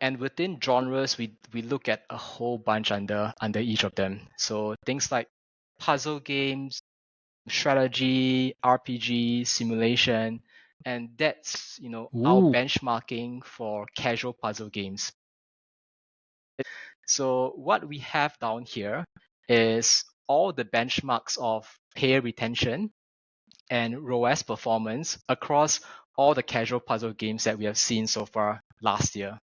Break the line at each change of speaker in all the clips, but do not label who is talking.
And within genres, we look at a whole bunch under each of them. So things like puzzle games, strategy, RPG, simulation, and that's our
Ooh.
benchmarking for casual puzzle games. So what we have down here is all the benchmarks of payer retention and ROAS performance across all the casual puzzle games that we have seen so far last year.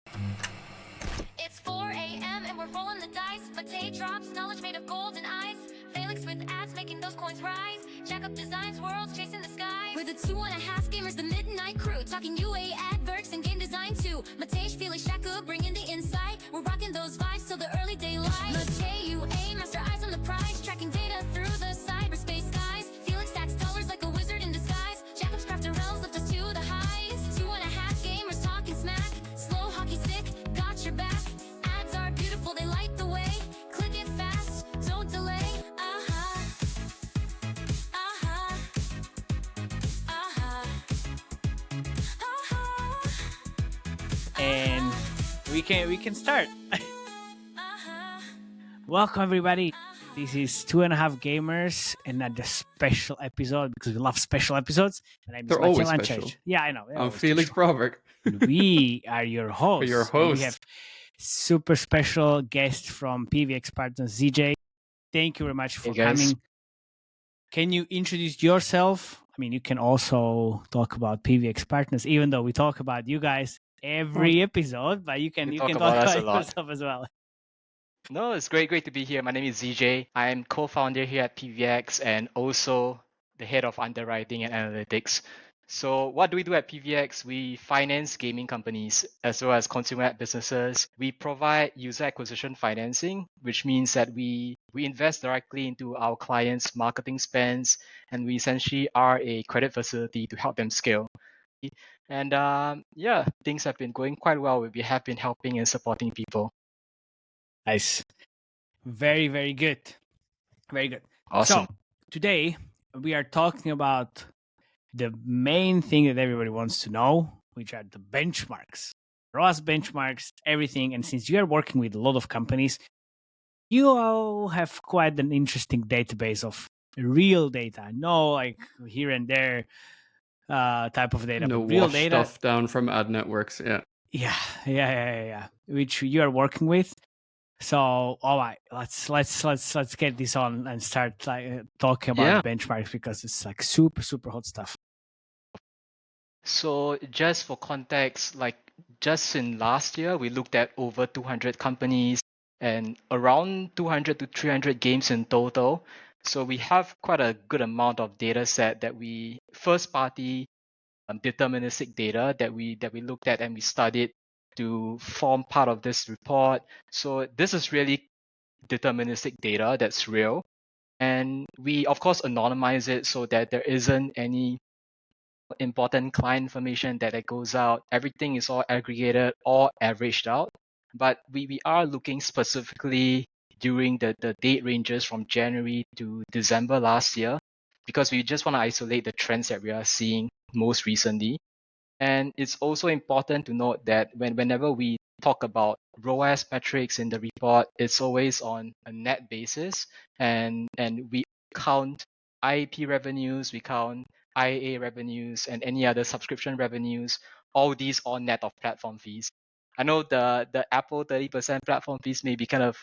It's 4 a.m. and we're rolling the dice. Matei drops knowledge made of gold and ice. Felix with ads making those coins rise. Jack up designs, worlds chasing the sky. We're the 2.5 gamers, the midnight crew. Talking UA adverts and game design too. Matei, Felix, Shaka bringing the insight. We're rocking those vibes till the early daylight. Matei, UA, master eyes on the prize. Tracking data through the cyberspace skies. Felix stacks dollars like a wizard in disguise. Jacob's crafter realms lift us to the highs. 2.5 gamers talking smack. Slow hockey stick, got your back. Ads are beautiful, they light the way. Click it fast, don't delay.
And we can start. Welcome everybody. This is 2.5 Gamers and a special episode because we love special episodes.
They're always special.
Yeah, I know.
I'm Felix Broberg.
We are your hosts.
Your host.
We have super special guest from PVX Partners, ZJ. Thank you very much for coming. Can you introduce yourself? I mean, you can also talk about PVX Partners, even though we talk about you guys every episode, but you can talk about yourself as well.
No, it's great to be here. My name is ZJ. I'm co-founder here at PVX and also the head of underwriting and analytics. So what do we do at PVX? We finance gaming companies as well as consumer app businesses. We provide user acquisition financing, which means that we invest directly into our clients' marketing spends, and we essentially are a credit facility to help them scale. And things have been going quite well. We have been helping and supporting people.
Nice. Very, very good. Very good.
Awesome.
So today we are talking about the main thing that everybody wants to know, which are the benchmarks, ROAS benchmarks, everything. And since you are working with a lot of companies, you all have quite an interesting database of real data. No, like here and there type of data.
No
real
wash
data
stuff down from ad networks.
Yeah. Which you are working with. So, all right, let's get this on and start talking about the benchmarks because it's like super, super hot stuff.
So just for context, like just in last year, we looked at over 200 companies and around 200 to 300 games in total. So we have quite a good amount of data set that we first party deterministic data that we looked at and we studied to form part of this report. So this is really deterministic data that's real. And we, of course, anonymize it so that there isn't any important client information that goes out. Everything is all aggregated or averaged out. But we are looking specifically during the date ranges from January to December last year because we just want to isolate the trends that we are seeing most recently. And it's also important to note that whenever we talk about ROAS metrics in the report, it's always on a net basis. And we count IAP revenues, we count IAA revenues, and any other subscription revenues. All these are net of platform fees. I know the Apple 30% platform fees may be kind of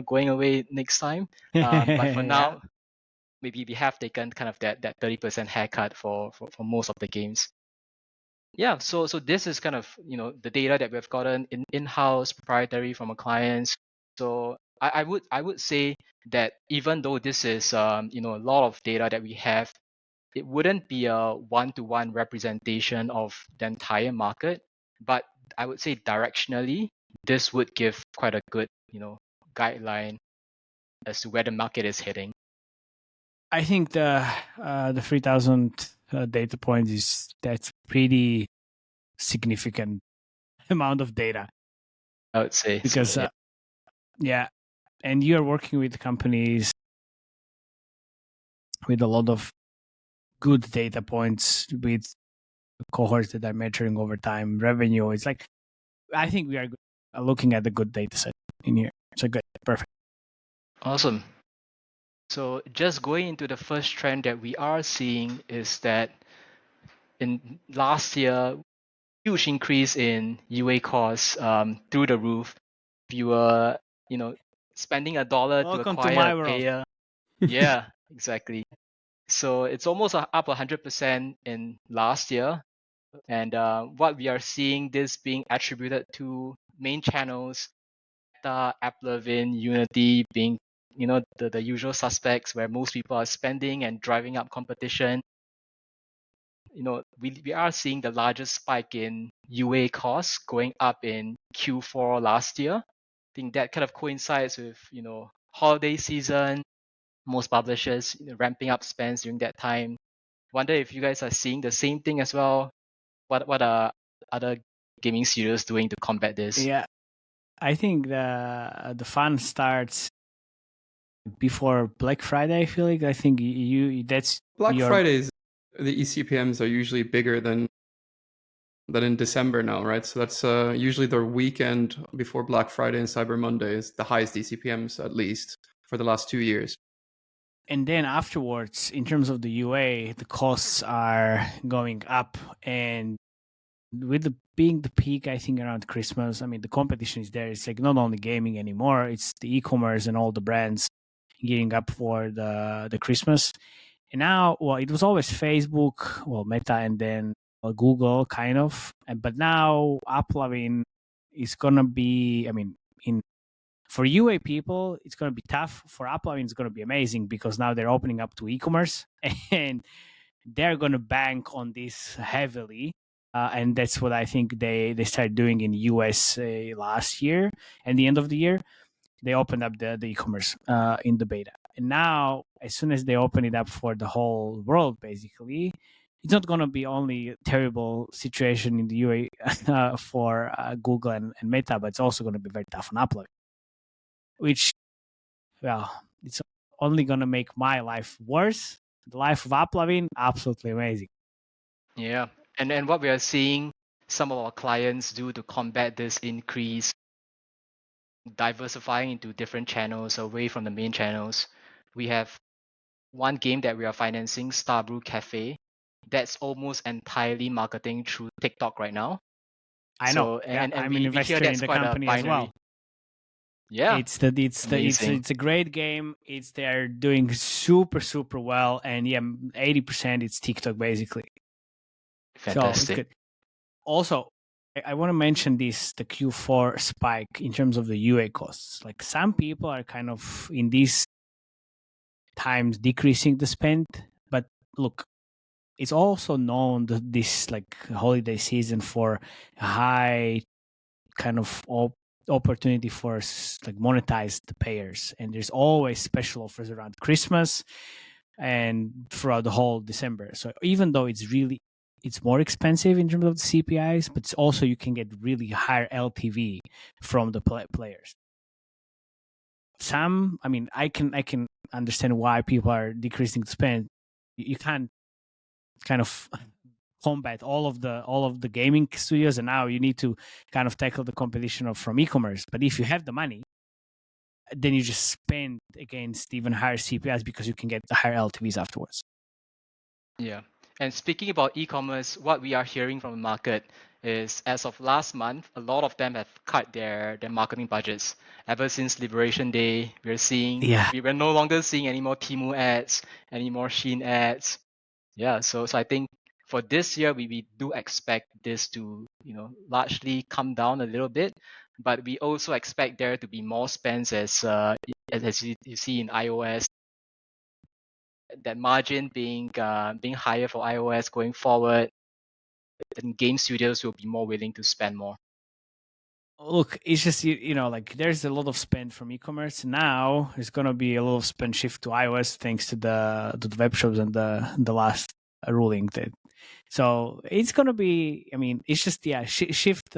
going away next time. But for now, maybe we have taken kind of that 30% haircut for most of the games. Yeah, so this is kind of the data that we've gotten in-house, proprietary from our clients. So I would say that even though this is a lot of data that we have, it wouldn't be a one-to-one representation of the entire market. But I would say directionally, this would give quite a good guideline as to where the market is heading.
I think the 3,000 data points that's pretty significant amount of data.
I would say
because
so,
and you are working with companies with a lot of good data points with cohorts that are measuring over time revenue. It's like I think we are looking at the good data set in here. So good, perfect.
Awesome. So just going into the first trend that we are seeing is that in last year, huge increase in UA costs through the roof. If you were, spending $1 to
Welcome to
acquire
my
a
world.
payer. Yeah, exactly. So it's almost up 100% in last year. And what we are seeing this being attributed to main channels, AppLovin, Unity being, the usual suspects where most people are spending and driving up competition. We are seeing the largest spike in UA costs going up in Q4 last year. I think that kind of coincides with, holiday season, most publishers ramping up spends during that time. Wonder if you guys are seeing the same thing as well. What are other gaming studios doing to combat this?
Yeah, I think the fun starts before Black Friday. I feel like I think that's
Black Fridays. The eCPMs are usually bigger than in December now, right? So that's usually the weekend before Black Friday and Cyber Monday is the highest eCPMs, at least for the last 2 years.
And then afterwards, in terms of the UA, the costs are going up, and with being the peak, I think around Christmas, I mean, the competition is there. It's like not only gaming anymore; it's the e-commerce and all the brands gearing up for the Christmas. And now, well, it was always Facebook, well, Meta, and then Google, kind of. But now, AppLovin is gonna be. I mean, for UA people, it's gonna be tough. For AppLovin, it's gonna be amazing because now they're opening up to e-commerce and they're gonna bank on this heavily. And that's what I think they started doing in US last year. And the end of the year, they opened up the e-commerce in the beta. And now, as soon as they open it up for the whole world, basically, it's not going to be only a terrible situation in the UA for Google and Meta, but it's also going to be very tough on AppLovin, which, well, it's only going to make my life worse. The life of AppLovin, absolutely amazing.
Yeah. And what we are seeing some of our clients do to combat this increase, diversifying into different channels away from the main channels. We have one game that we are financing, Starbrew Cafe, that's almost entirely marketing through TikTok right now.
I know. And
I'm
an investor in the company as well.
Yeah,
it's a great game. They're doing super well, and 80% it's TikTok basically.
Fantastic.
So it's good. Also, I want to mention the Q4 spike in terms of the UA costs. Like some people are kind of in these times decreasing the spend, but look, it's also known that this like holiday season for high kind of opportunity for like monetize the payers, and there's always special offers around Christmas and throughout the whole December. So even though it's more expensive in terms of the CPIs, but it's also you can get really higher LTV from the players. I can understand why people are decreasing the spend. You can't kind of combat all of the gaming studios, and now you need to kind of tackle the competition from e-commerce. But if you have the money, then you just spend against even higher CPIs because you can get the higher LTVs afterwards.
Yeah. And speaking about e-commerce, what we are hearing from the market is as of last month, a lot of them have cut their marketing budgets. Ever since Liberation Day, we're no longer seeing any more Temu ads, any more Shein ads. Yeah, so I think for this year, we do expect this to, largely come down a little bit, but we also expect there to be more spends as you see in iOS, that margin being higher for iOS going forward, then game studios will be more willing to spend more.
Look, it's just like there's a lot of spend from e-commerce now. There's gonna be a lot of spend shift to iOS thanks to the web shops and the last ruling. So it's gonna be. I mean, it's just shift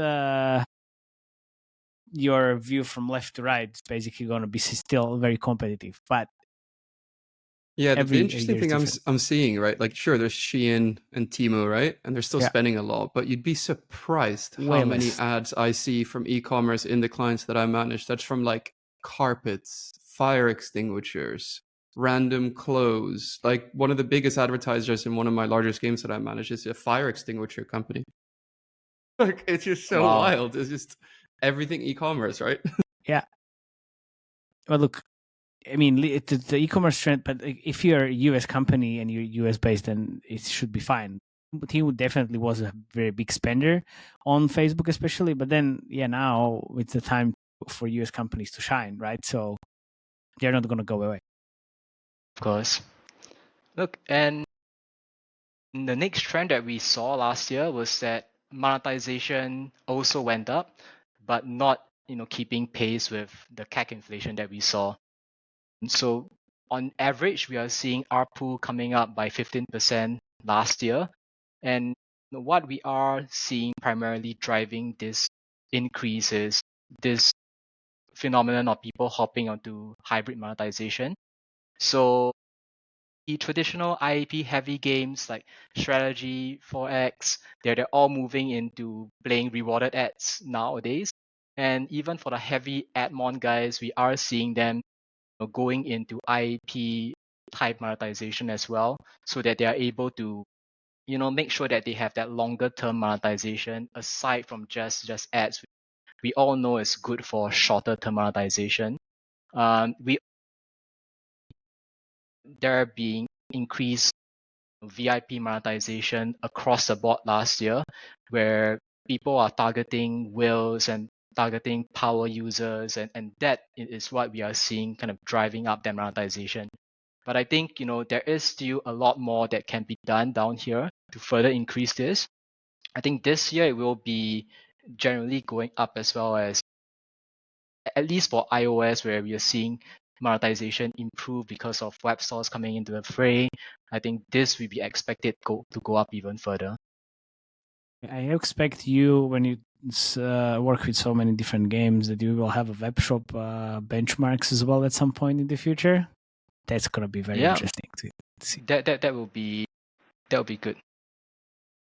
your view from left to right. It's basically gonna be still very competitive, but
Yeah, the
Every
interesting
year is
thing
different.
I'm seeing, right? Like, sure, there's Shein and Temu, right? And they're still
Yeah.
spending a lot, but you'd be surprised
Way
how many
less.
ads I see from e-commerce in the clients that I manage. That's from like carpets, fire extinguishers, random clothes. Like one of the biggest advertisers in one of my largest games that I manage is a fire extinguisher company. Like, it's just so
Wow.
wild. It's just everything e-commerce, right?
Yeah. Well, look, I mean, the e-commerce trend, but if you're a US company and you're US based, then it should be fine. Temu definitely was a very big spender on Facebook, especially. But then, yeah, now it's the time for US companies to shine, right? So they're not going to go away.
Of course. Look, and the next trend that we saw last year was that monetization also went up, but not keeping pace with the CAC inflation that we saw. So on average, we are seeing ARPU coming up by 15% last year, and what we are seeing primarily driving this increase is this phenomenon of people hopping onto hybrid monetization. So the traditional IAP heavy games like Strategy, 4X, they're all moving into playing rewarded ads nowadays. And even for the heavy admon guys, we are seeing them going into IAP type monetization as well, so that they are able to make sure that they have that longer term monetization aside from just ads. We all know it's good for shorter term monetization. There being increased VIP monetization across the board last year, where people are targeting whales and targeting power users, and that is what we are seeing kind of driving up that monetization. But I think there is still a lot more that can be done down here to further increase this. I think this year it will be generally going up, as well as at least for iOS, where we are seeing monetization improve because of web stores coming into the fray. I think this will be expected to go up even further.
I expect you, when you work with so many different games, that you will have a web shop benchmarks as well at some point in the future. That's going to be very interesting to see.
That will be good.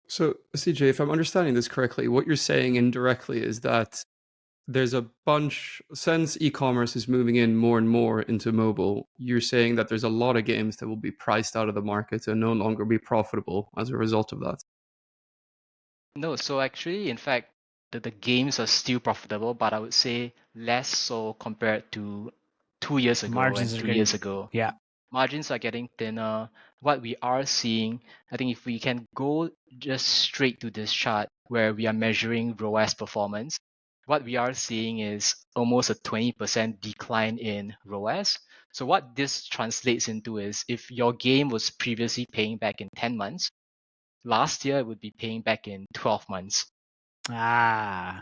So, CJ, if I'm understanding this correctly, what you're saying indirectly is that there's a bunch, since e-commerce is moving in more and more into mobile, you're saying that there's a lot of games that will be priced out of the market and no longer be profitable as a result of that.
No, so actually, in fact, the games are still profitable, but I would say less so compared to 2 years ago
Margins
and
are
3 years ago.
Yeah.
Margins are getting thinner. What we are seeing, I think if we can go just straight to this chart where we are measuring ROAS performance, what we are seeing is almost a 20% decline in ROAS. So what this translates into is, if your game was previously paying back in 10 months, last year it would be paying back in 12 months. Yeah.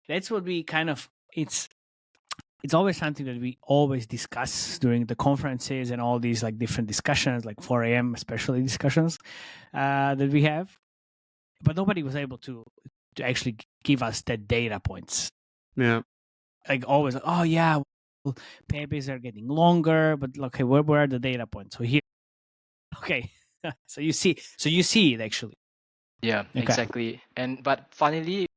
That's what we kind of, it's always something that we always discuss during the conferences and all these like different discussions, like 4 a.m. especially discussions that we have. But nobody was able to actually give us the data points.
Yeah.
Like always, oh yeah, paybacks are getting longer, but okay, where are the data points? So here, okay, so you see it actually.
Yeah, exactly. But finally,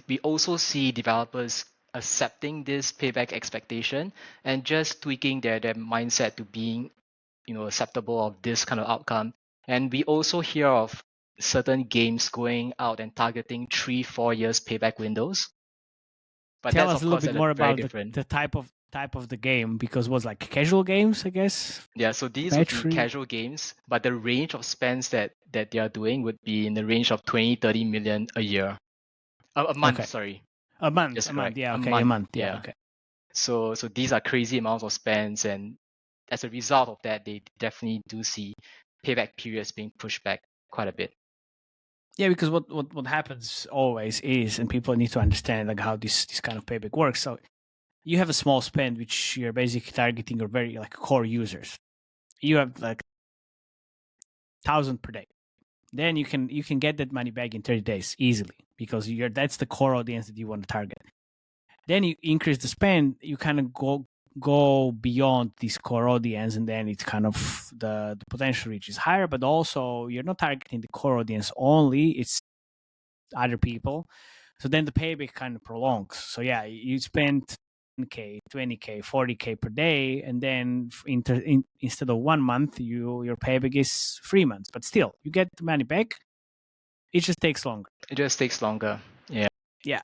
we also see developers accepting this payback expectation and just tweaking their mindset to being acceptable of this kind of outcome. And we also hear of certain games going out and targeting 3-4 years payback windows. But
Tell
that's
us
of
a little
course
bit more about
different.
the type of the game, because it was like casual games, I guess.
Yeah, so these would be casual games, but the range of spends that they are doing would be in the range of 20-30 million a year. A month,
Okay.
sorry.
A month,
Just
a month,
correct.
yeah,
A
okay,
month,
a month, yeah,
yeah.
okay.
So these are crazy amounts of spends, and as a result of that, they definitely do see payback periods being pushed back quite a bit.
Yeah, because what happens always is, and people need to understand like how this kind of payback works. So you have a small spend which you're basically targeting your very like core users. You have like 1,000 per day. Then you can get that money back in 30 days easily, because that's the core audience that you want to target. Then you increase the spend, you kind of go go beyond this core audience, and then it's kind of the potential reach is higher, but also you're not targeting the core audience only, it's other people. So then the payback kind of prolongs. So yeah, you spend 10K, 20K, 40K per day, and then instead of 1 month, your payback is 3 months. But still, you get the money back. It just takes longer.
It just takes longer. Yeah.
Yeah.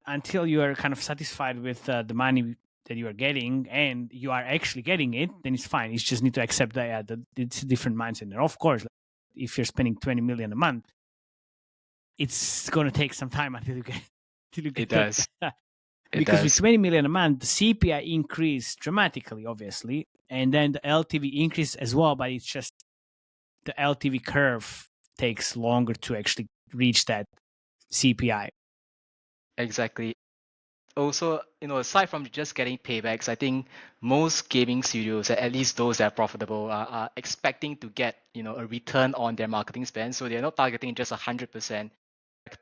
Until you are kind of satisfied with the money that you are getting, and you are actually getting it, then it's fine. You just need to accept that it's a different mindset. And of course, if you're spending 20 million a month, it's going to take some time until you get
It does.
Because with 20 million a month, the CPI increased dramatically, obviously, and then the LTV increased as well, but it's just the LTV curve takes longer to actually reach that CPI.
Exactly. Also, aside from just getting paybacks, I think most gaming studios, at least those that are profitable, are expecting to get a return on their marketing spend. So they're not targeting just 100%,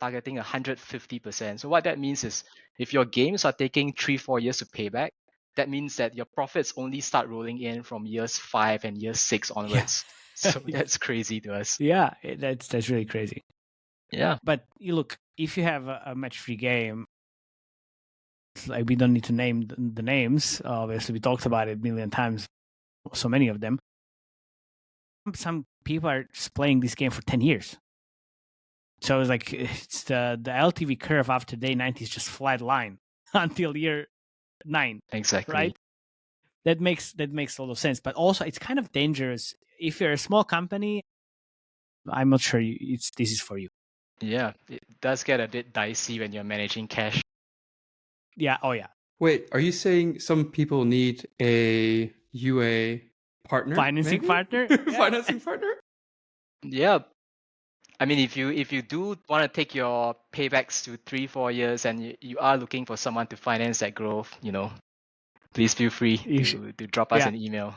targeting 150%. So what that means is, if your games are taking 3-4 years to pay back, that means that your profits only start rolling in from years 5 and year 6 onwards. So that's crazy to us.
Yeah, that's really crazy.
Yeah.
But you look, if you have a match-free game, like we don't need to name the names. Obviously, we talked about it a million times. So many of them. Some people are just playing this game for 10 years. So it's like it's the LTV curve after day 90 is just flat line until year 9.
Exactly.
Right? That makes a lot of sense. But also, it's kind of dangerous if you're a small company. I'm not sure this is for you.
Yeah, it does get a bit dicey when you're managing cash.
Yeah. Oh, yeah.
Wait, are you saying some people need a UA partner?
Financing partner?
Financing partner?
Yeah. I mean, if you do want to take your paybacks to 3-4 years and you are looking for someone to finance that growth, please feel free to drop us an email.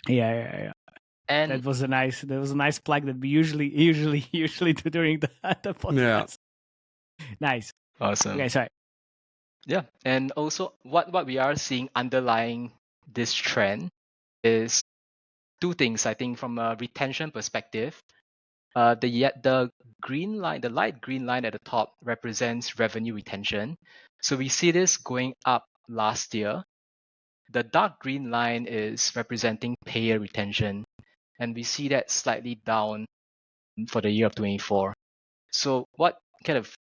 Yeah. And that was a nice plug that we usually do during the podcast.
Yeah.
Nice.
Awesome.
Okay, sorry.
Yeah, and also what we are seeing underlying this trend is two things. I think from a retention perspective, the green line, the light green line at the top represents revenue retention. So we see this going up last year. The dark green line is representing payer retention, and we see that slightly down for the year of 24. So what kind of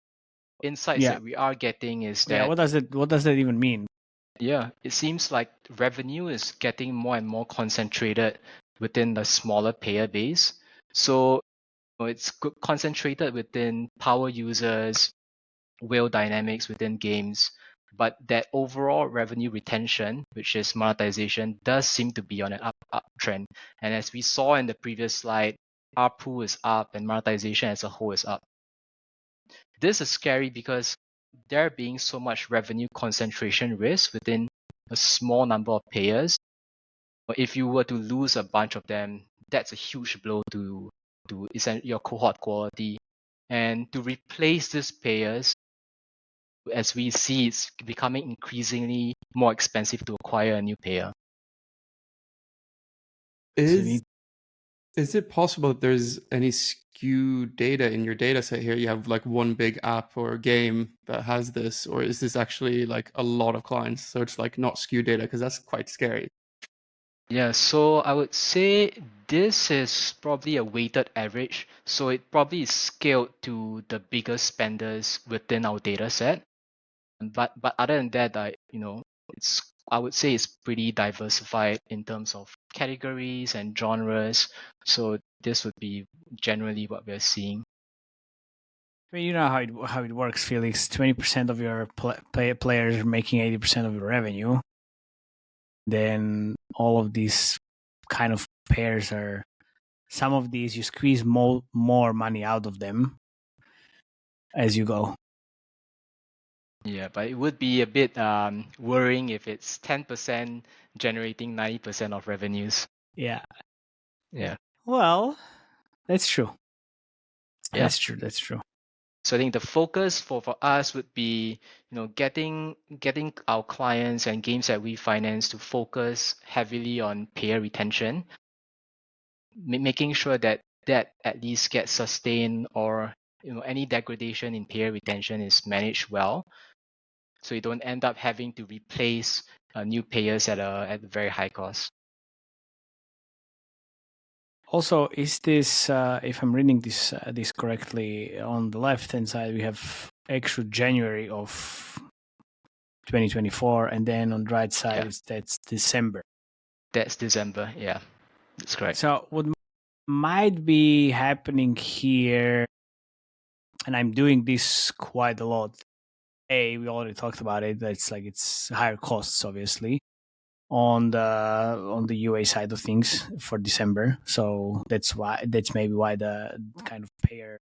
insights that we are getting is that
what does that even mean?
Yeah, it seems like revenue is getting more and more concentrated within the smaller payer base. So it's concentrated within power users, whale dynamics within games, but that overall revenue retention, which is monetization, does seem to be on an uptrend. And as we saw in the previous slide, ARPU is up and monetization as a whole is up. This is scary because there being so much revenue concentration risk within a small number of payers. If you were to lose a bunch of them, that's a huge blow to your cohort quality. And to replace these payers, as we see, it's becoming increasingly more expensive to acquire a new payer.
Is it possible that there's any skew data in your data set here? You have like one big app or game that has this, or is this actually like a lot of clients? So it's like not skew data, because that's quite scary.
Yeah, so I would say this is probably a weighted average. So it probably is scaled to the biggest spenders within our data set. But other than that, I would say it's pretty diversified in terms of categories and genres. So this would be generally what we're seeing.
I mean, you know how it works, Felix. 20% of your players are making 80% of your revenue. Then all of these kind of pairs are, some of these you squeeze more money out of them as you go.
Yeah, but it would be a bit worrying if it's 10% generating 90% of revenues.
Yeah.
Yeah.
Well, that's true.
Yeah.
That's true.
So I think the focus for us would be, getting our clients and games that we finance to focus heavily on payer retention, making sure that at least gets sustained, or any degradation in payer retention is managed well, so you don't end up having to replace new payers at a very high cost.
Also, is this, if I'm reading this correctly, on the left-hand side, we have actual January of 2024, and then on the right side, that's December.
That's December, yeah. That's correct.
So what might be happening here, and I'm doing this quite a lot. We already talked about it. It's higher costs, obviously, on the UA side of things for December. So that's maybe why the kind of payer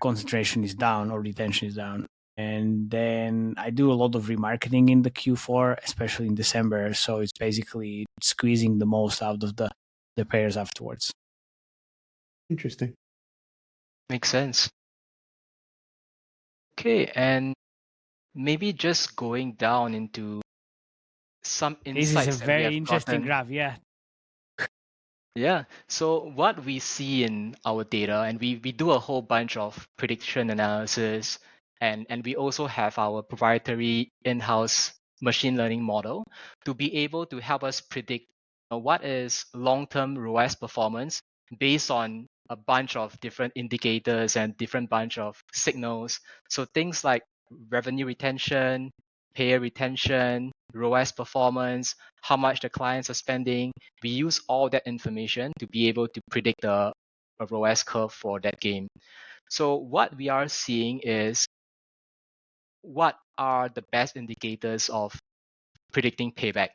concentration is down or retention is down. And then I do a lot of remarketing in the Q4, especially in December. So it's basically squeezing the most out of the payers afterwards.
Interesting.
Makes sense. Okay, and maybe just going down into some insights.
This is a very interesting graph, yeah.
Yeah. So what we see in our data, and we do a whole bunch of prediction analysis, and we also have our proprietary in-house machine learning model to be able to help us predict what is long-term ROAS performance based on a bunch of different indicators and different bunch of signals. So things like revenue retention, payer retention, ROAS performance, how much the clients are spending. We use all that information to be able to predict a ROAS curve for that game. So what we are seeing is, what are the best indicators of predicting payback?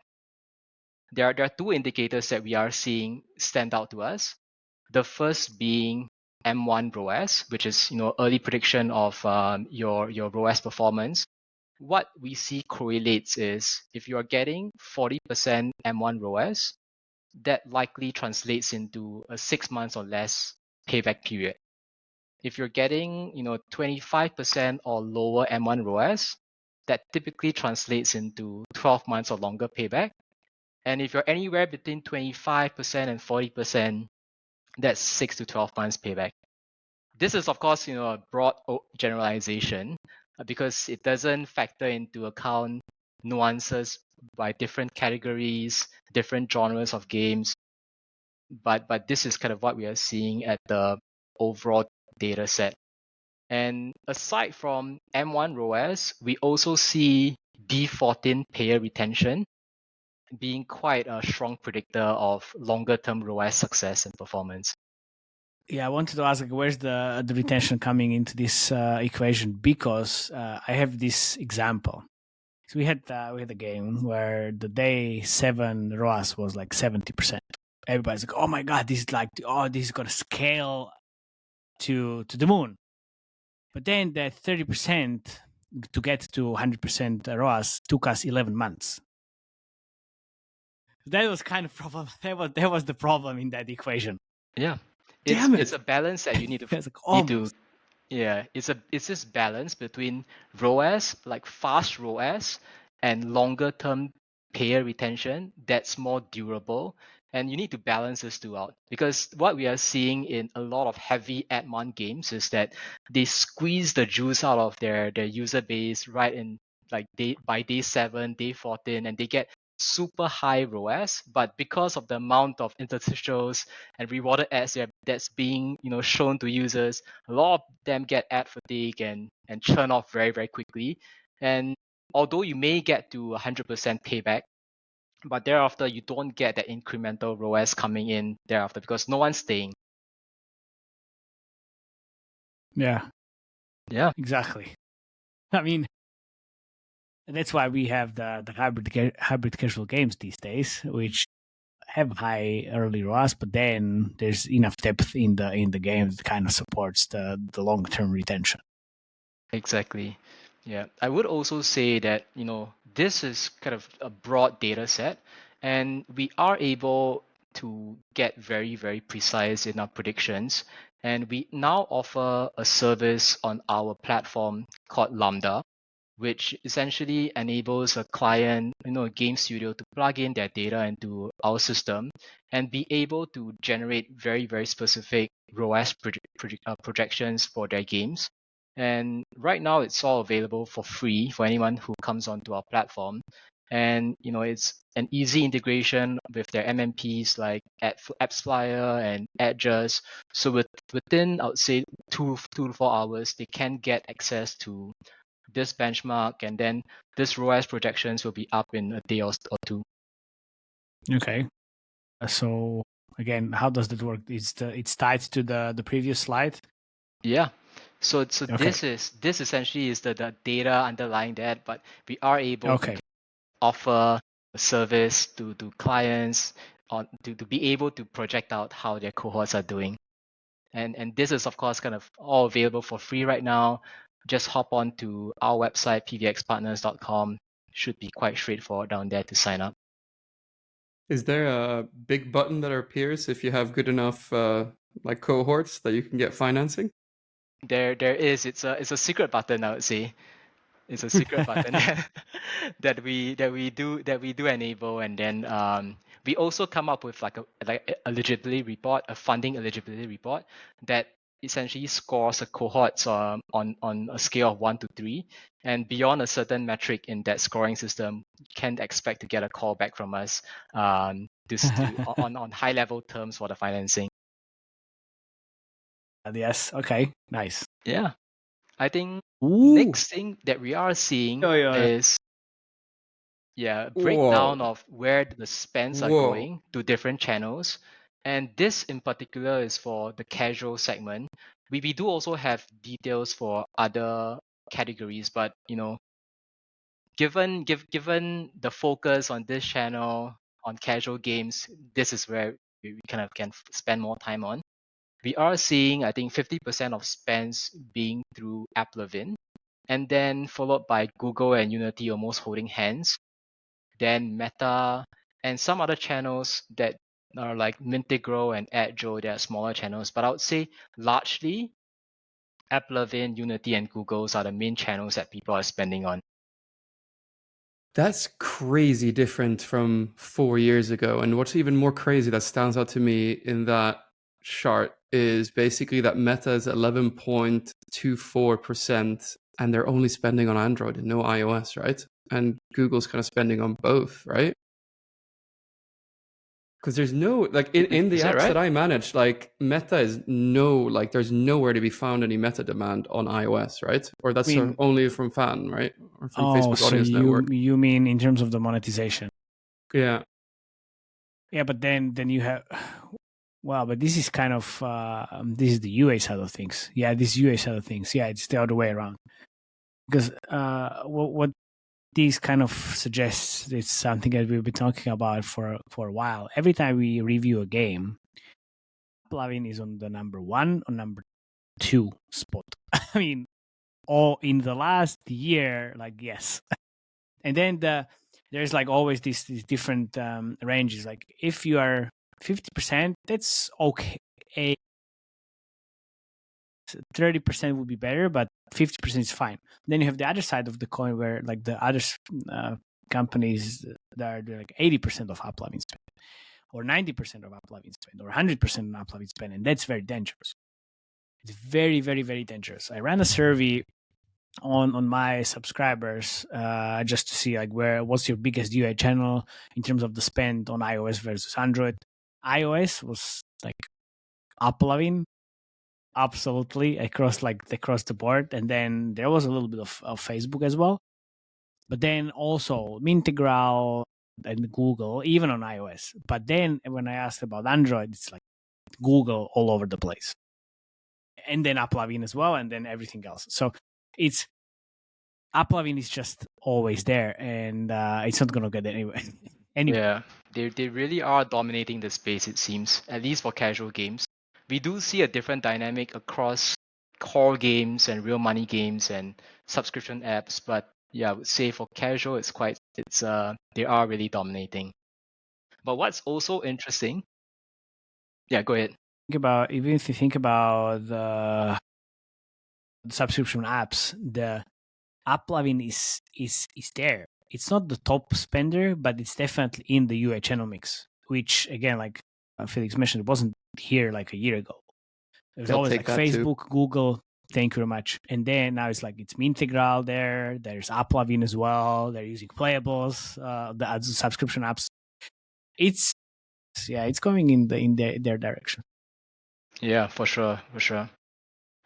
There are two indicators that we are seeing stand out to us. The first being M1 ROAS, which is early prediction of your ROAS performance. What we see correlates is, if you are getting 40% M1 ROAS, that likely translates into a 6 months or less payback period. If you're getting 25% or lower M1 ROAS, that typically translates into 12 months or longer payback. And if you're anywhere between 25% and 40%, that's 6 to 12 months payback. This is, of course, a broad generalization, because it doesn't factor into account nuances by different categories, different genres of games. But this is kind of what we are seeing at the overall data set. And aside from M1 ROAS, we also see D14 payer retention being quite a strong predictor of longer term ROAS success and performance.
Yeah, I wanted to ask, where's the retention coming into this equation? Because I have this example. So we had a game where the day 7 ROAS was like 70%. Everybody's like, "Oh my god, this is gonna scale to the moon." But then that 30% to get to 100% ROAS took us 11 months. That was kind of problem. That was the problem in that equation.
Yeah.
Damn it.
It's a balance that you need to
It's like
yeah, it's this balance between ROAS, like fast ROAS, and longer term payer retention that's more durable. And you need to balance this two out, because what we are seeing in a lot of heavy ad-mon games is that they squeeze the juice out of their user base right in like by day 7, day 14, and they get super high ROAS, but because of the amount of interstitials and rewarded ads that's being shown to users, a lot of them get ad fatigue and churn off very, very quickly. And although you may get to 100% payback, but thereafter you don't get that incremental ROAS coming in thereafter, because no one's staying.
Yeah, exactly. I mean, that's why we have the hybrid casual games these days, which have high early ROAS, but then there's enough depth in the game that kind of supports the long term retention.
Exactly. Yeah, I would also say that this is kind of a broad data set, and we are able to get very, very precise in our predictions. And we now offer a service on our platform called Lambda, which essentially enables a client, a game studio, to plug in their data into our system and be able to generate very, very specific ROAS projections for their games. And right now, it's all available for free for anyone who comes onto our platform. And it's an easy integration with their MMPs like AppsFlyer and Adjust. So within, I would say, 2 to 4 hours, they can get access to this benchmark, and then this ROAS projections will be up in a day or two.
Okay. So again, how does that work? It's tied to the previous slide.
Yeah. So
Okay.
this essentially is the data underlying that, but we are able
Okay.
to offer a service to clients to be able to project out how their cohorts are doing. And this is of course kind of all available for free right now. Just hop on to our website, pvxpartners.com. Should be quite straightforward down there to sign up.
Is there a big button that appears if you have good enough like cohorts that you can get financing?
There is. It's a secret button, I would say. It's a secret button that we do enable, and then we also come up with like a eligibility report, a funding eligibility report that essentially scores a cohort on a scale of 1 to 3, and beyond a certain metric in that scoring system, you can expect to get a call back from us on high level terms for the financing.
Yes. Okay. Nice.
Yeah, I think
Ooh.
next thing that we are seeing is a breakdown of where the spends are going to different channels. And this in particular is for the casual segment. We do also have details for other categories, but given the focus on this channel on casual games, this is where we kind of can spend more time on. We are seeing, I think, 50% of spends being through AppLovin, and then followed by Google and Unity almost holding hands. Then Meta and some other channels that are like Mintigro and AdJo, they are smaller channels. But I would say largely AppLovin, Unity, and Google's are the main channels that people are spending on.
That's crazy different from 4 years ago. And what's even more crazy that stands out to me in that chart is basically that Meta is 11.24%, and they're only spending on Android and no iOS, right? And Google's kind of spending on both, right? Because there's no, like, in the apps that I manage, like, Meta is there's nowhere to be found any Meta demand on iOS, right? Or that's only from Fan, right? Or from Facebook Audience Network.
You mean in terms of the monetization?
Yeah.
Yeah, but then you have, well, but this is kind of, this is the UA side of things. Yeah, this UA side of things. Yeah, it's the other way around. Because what these kind of suggests, it's something that we've been talking about for a while. Every time we review a game, AppLovin is on the number 1 or number 2 spot. I mean, all in the last year, like, yes. And then there's like always these different ranges. Like if you are 50%, that's okay. 30% would be better, but 50% is fine. Then you have the other side of the coin where like the other companies that are like 80% of AppLovin spend, or 90% of AppLovin spend, or 100% of AppLovin spend, and that's very dangerous. It's very, very, very dangerous. I ran a survey on my subscribers just to see like what's your biggest UA channel in terms of the spend on iOS versus Android. iOS was like AppLovin, absolutely across the board, and then there was a little bit of Facebook as well, but then also Mintigral and Google even on iOS. But then when I asked about Android, it's like Google all over the place, and then AppLovin as well, and then everything else. So it's AppLovin is just always there, and it's not going to get anywhere. Anyway.
Yeah, they really are dominating the space, it seems, at least for casual games. We do see a different dynamic across core games and real money games and subscription apps, but yeah, I would say for casual, they are really dominating. But what's also interesting, yeah, go ahead.
even if you think about the subscription apps, the AppLovin is there. It's not the top spender, but it's definitely in the UA channel mix, which again, like Felix mentioned, it wasn't here like a year ago. It was
I'll
always
take
like
that too.
Facebook, Google. Thank you very much. And then now it's like it's Integral there. There's AppLovin as well. They're using playables, the subscription apps. It's going in their direction.
Yeah, for sure.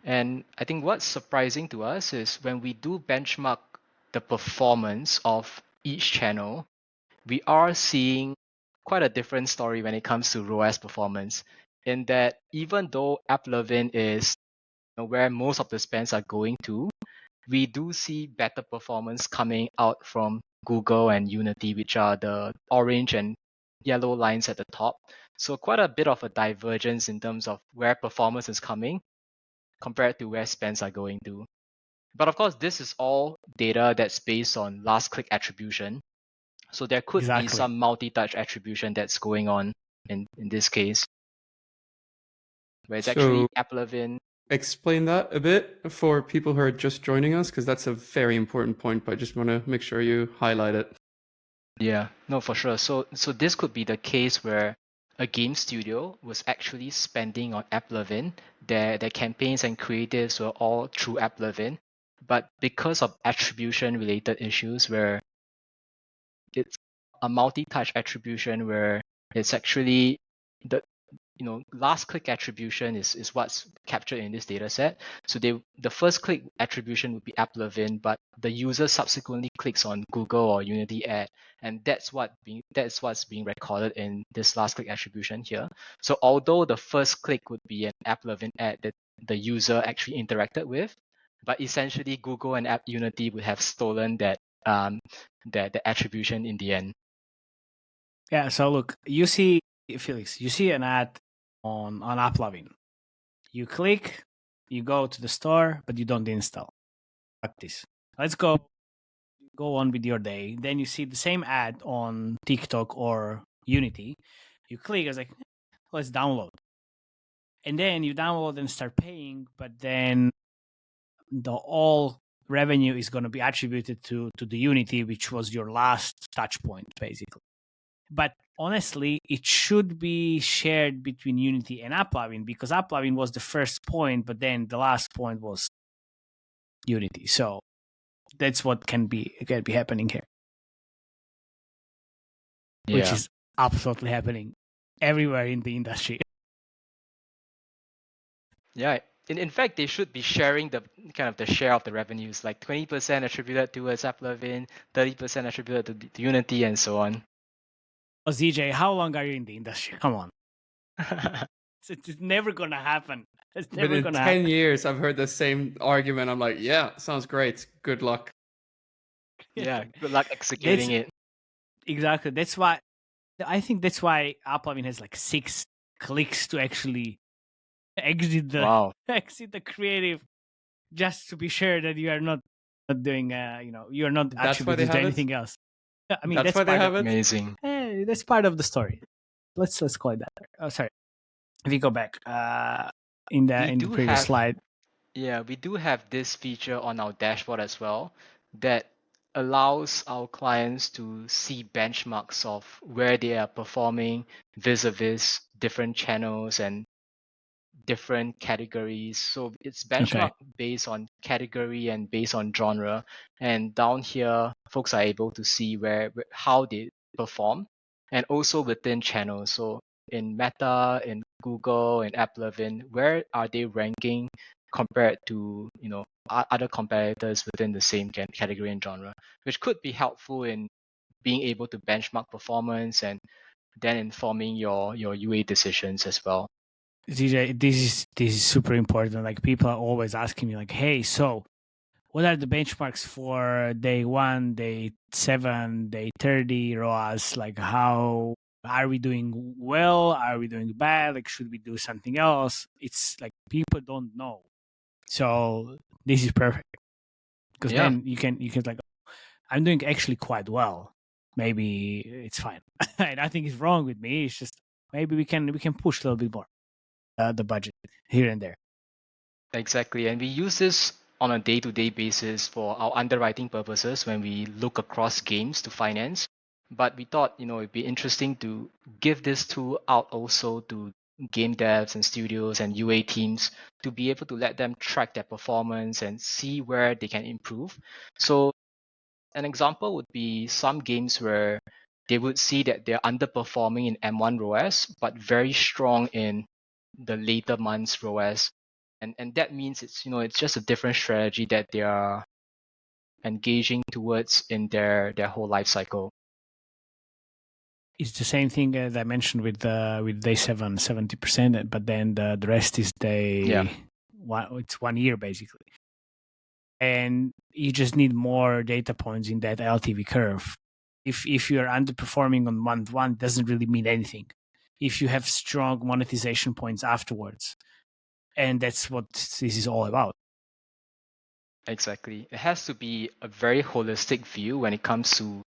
And I think what's surprising to us is when we do benchmark the performance of each channel, we are seeing quite a different story when it comes to ROAS performance. In that, even though AppLovin is where most of the spends are going to, we do see better performance coming out from Google and Unity, which are the orange and yellow lines at the top. So quite a bit of a divergence in terms of where performance is coming compared to where spends are going to. But of course, this is all data that's based on last click attribution. So there could be some multi-touch attribution that's going on in this case. Where it's actually AppLovin.
Explain that a bit for people who are just joining us, because that's a very important point, but I just want to make sure you highlight it.
Yeah, no, for sure. So this could be the case where a game studio was actually spending on AppLovin. Their campaigns and creatives were all through AppLovin, but because of attribution related issues where it's a multi-touch attribution where it's actually the last click attribution is what's captured in this data set. So the first click attribution would be AppLovin, but the user subsequently clicks on Google or Unity ad, and that's what's being recorded in this last click attribution here. So although the first click would be an AppLovin ad that the user actually interacted with, but essentially Google and Unity would have stolen that attribution in the end.
Yeah. So look, you see, Felix, you see an ad on AppLovin. You click, you go to the store, but you don't install. Practice. Let's go on with your day. Then you see the same ad on TikTok or Unity. You click, it's like, let's download. And then you download and start paying, but then the all revenue is going to be attributed to the Unity, which was your last touch point, basically. But honestly, it should be shared between Unity and AppLovin, because AppLovin was the first point, but then the last point was Unity. So that's what can be happening here, which is absolutely happening everywhere in the industry.
Yeah. In fact, they should be sharing the kind of the share of the revenues, like 20% attributed towards AppLovin, 30% attributed to Unity, and so on.
Oh, ZJ, how long are you in the industry? Come on. It's never going to happen. It's never going to happen.
10 years, I've heard the same argument. I'm like, yeah, sounds great. Good luck.
Yeah, good luck executing it.
Exactly. That's why I think that's why AppLovin has like 6 clicks to actually exit the creative, just to be sure that you are not doing you are not attributing to anything else. I mean,
that's why they have it.
Amazing.
That's part of the story. Let's call it that. Oh, sorry. If you go back in the previous slide.
Yeah, we do have this feature on our dashboard as well that allows our clients to see benchmarks of where they are performing vis-a-vis different channels and different categories. So it's benchmarked based on category and based on genre. And down here, folks are able to see how they perform, and also within channels. So in Meta, in Google, in AppLovin, where are they ranking compared to other competitors within the same category and genre, which could be helpful in being able to benchmark performance and then informing your UA decisions as well.
ZJ, this is super important. Like, people are always asking me, like, hey, so what are the benchmarks for day 1, day 7, day 30 ROAS? Like, how are we doing well? Are we doing bad? Like, should we do something else? It's like people don't know. So this is perfect, because then you can like, I'm doing actually quite well. Maybe it's fine. Nothing is wrong with me. It's just maybe we can push a little bit more. the budget here and there.
Exactly. And we use this on a day-to-day basis for our underwriting purposes when we look across games to finance. But we thought, it'd be interesting to give this tool out also to game devs and studios and UA teams to be able to let them track their performance and see where they can improve. So an example would be some games where they would see that they're underperforming in M1 ROAS, but very strong in the later months ROAS. And that means it's just a different strategy that they are engaging towards in their whole life cycle.
It's the same thing that I mentioned with day 7, 70%, but then the rest is it's 1 year basically. And you just need more data points in that LTV curve. If you're underperforming on month 1, it doesn't really mean anything. If you have strong monetization points afterwards, and that's what this is all about.
Exactly. It has to be a very holistic view when it comes to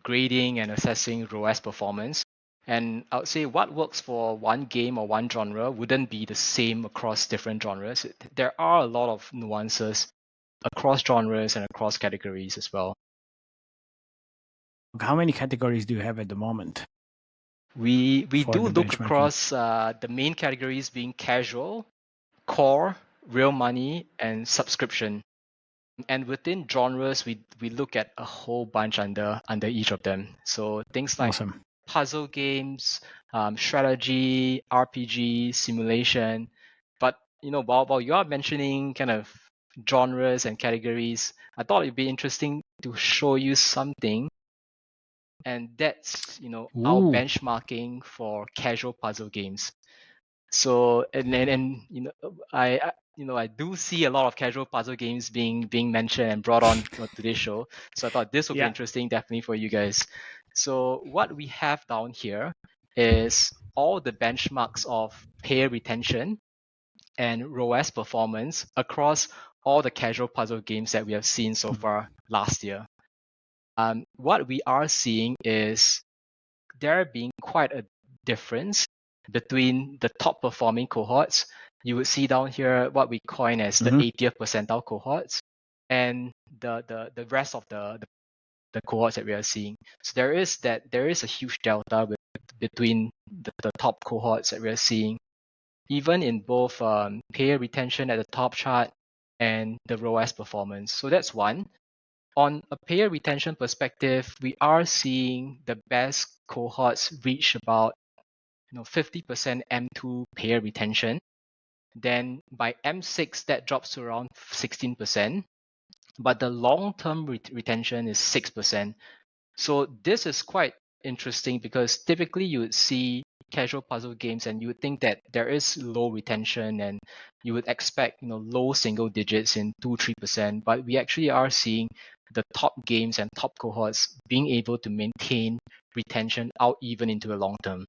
grading and assessing ROAS performance. And I would say what works for one game or one genre wouldn't be the same across different genres. There are a lot of nuances across genres and across categories as well.
How many categories do you have at the moment?
We do look across the main categories being casual, core, real money, and subscription. And within genres, we look at a whole bunch under each of them. So things like puzzle games, strategy, RPG, simulation. But while you are mentioning kind of genres and categories, I thought it'd be interesting to show you something. And that's our benchmarking for casual puzzle games. So and I do see a lot of casual puzzle games being mentioned and brought on to today's show. So I thought this would be interesting definitely for you guys. So what we have down here is all the benchmarks of payer retention and ROAS performance across all the casual puzzle games that we have seen so far last year. What we are seeing is there being quite a difference between the top performing cohorts. You would see down here what we coin as the 80th percentile cohorts and the rest of the cohorts that we are seeing. So there is a huge delta between the top cohorts that we are seeing, even in both payer retention at the top chart and the ROAS performance. So that's one. On a payer retention perspective, we are seeing the best cohorts reach about 50% M2 payer retention. Then by M6, that drops to around 16%. But the long-term retention is 6%. So this is quite interesting because typically you would see casual puzzle games and you would think that there is low retention and you would expect low single digits in 2-3%, but we actually are seeing the top games and top cohorts being able to maintain retention out even into the long term.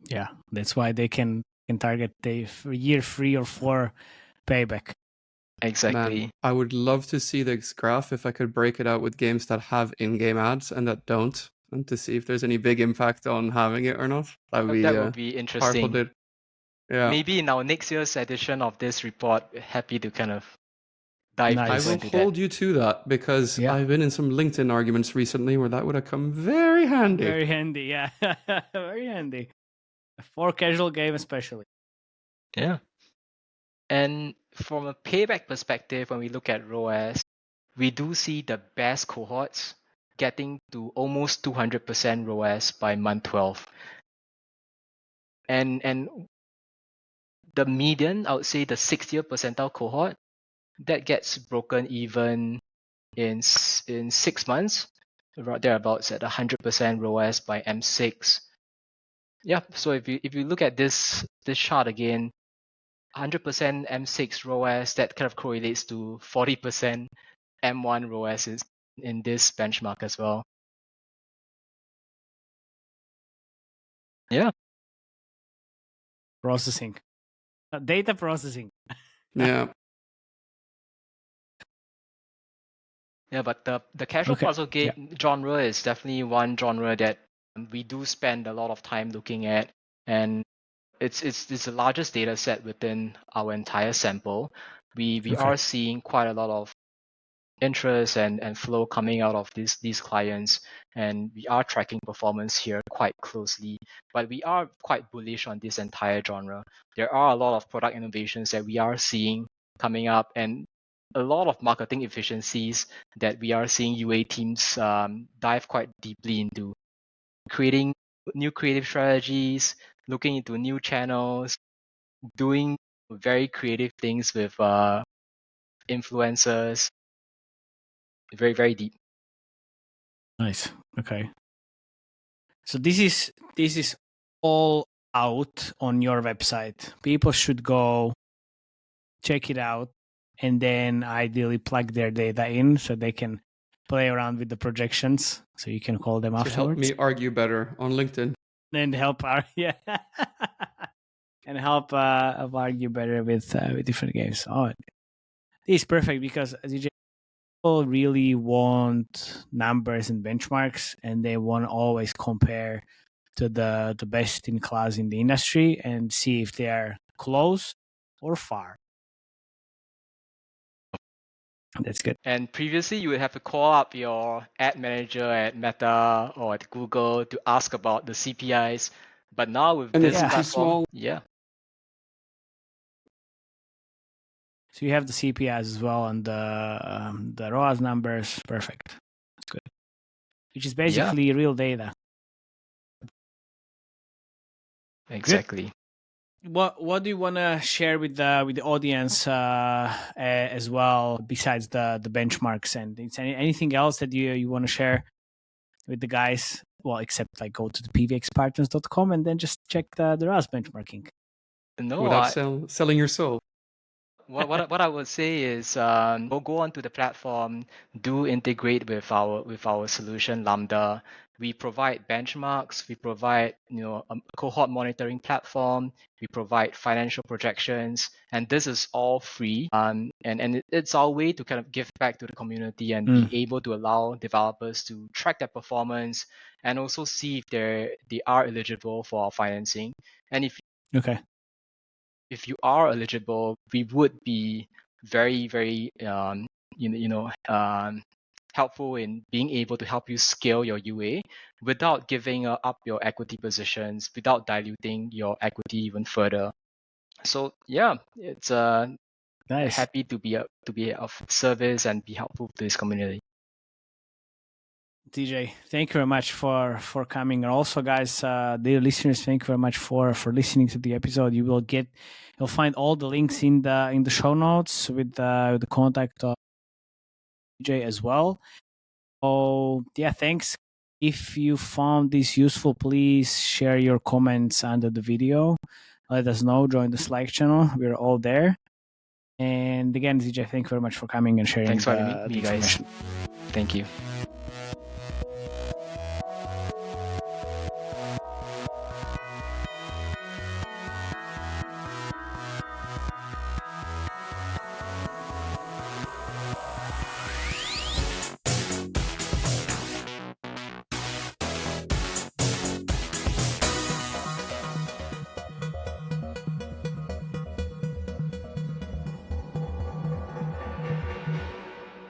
Yeah, that's why they can target the year 3 or 4 payback.
Exactly.
Man, I would love to see this graph if I could break it out with games that have in-game ads and that don't, and to see if there's any big impact on having it or not. That
would be interesting.
Yeah.
Maybe in our next year's edition of this report, happy to kind of dive
I will hold you to that because I've been in some LinkedIn arguments recently where that would have come very handy.
Very handy, yeah. Very handy. For casual game especially.
Yeah. And from a payback perspective, when we look at ROAS, we do see the best cohorts getting to almost 200% ROAS by month 12. And the median, I would say the 60th percentile cohort, that gets broken even in 6 months, thereabouts at 100% ROAS by M6. Yeah, so if you look at this chart again, 100% M6 ROAS, that kind of correlates to 40% M1 ROAS in this benchmark as well. Yeah.
Processing. Data processing.
Yeah.
Yeah, but the casual puzzle game genre is definitely one genre that we do spend a lot of time looking at. And it's the largest data set within our entire sample. We
Okay.
are seeing quite a lot of interest and flow coming out of these clients, and we are tracking performance here quite closely. But we are quite bullish on this entire genre. There are a lot of product innovations that we are seeing coming up, and a lot of marketing efficiencies that we are seeing UA teams dive quite deeply into, creating new creative strategies, looking into new channels, doing very creative things with influencers. Very, very deep.
Nice. Okay. So this is all out on your website. People should go check it out, and then ideally plug their data in so they can play around with the projections. So you can call them
To help
afterwards
me argue better on LinkedIn.
and help yeah, and help argue better with different games. Oh, this is perfect because DJ, people really want numbers and benchmarks, and they want to always compare to the best in class in the industry and see if they are close or far. That's good.
And previously, you would have to call up your ad manager at Meta or at Google to ask about the CPIs. But now with
And
this
it's too
platform,
small.
yeah,
So you have the CPIs as well and the ROAS numbers. Perfect. That's good. Which is basically real data.
exactly.
What do you want to share with the audience as well, besides the benchmarks, and anything else that you want to share with the guys? Well, except like go to the pvxpartners.com and then just check the ROAS benchmarking.
No,
Without selling your soul.
what I would say is go onto the platform, do integrate with our solution Lambda. We provide benchmarks, we provide a cohort monitoring platform, we provide financial projections, and this is all free. And it's our way to kind of give back to the community and be able to allow developers to track their performance and also see if they are eligible for our financing. And if you are eligible, we would be very, very helpful in being able to help you scale your UA without giving up your equity positions, without diluting your equity even further. So yeah, it's
Nice.
happy to be of service and be helpful to this community.
DJ, thank you very much for coming, and also guys, dear listeners, thank you very much for listening to the episode. You'll find all the links in the show notes with the contact of DJ as well. So yeah, thanks. If you found this useful, please share your comments under the video. Let us know. Join the Slack channel. We're all there. And again, DJ, thank you very much for coming and sharing.
Thanks for having me, guys. Thank you.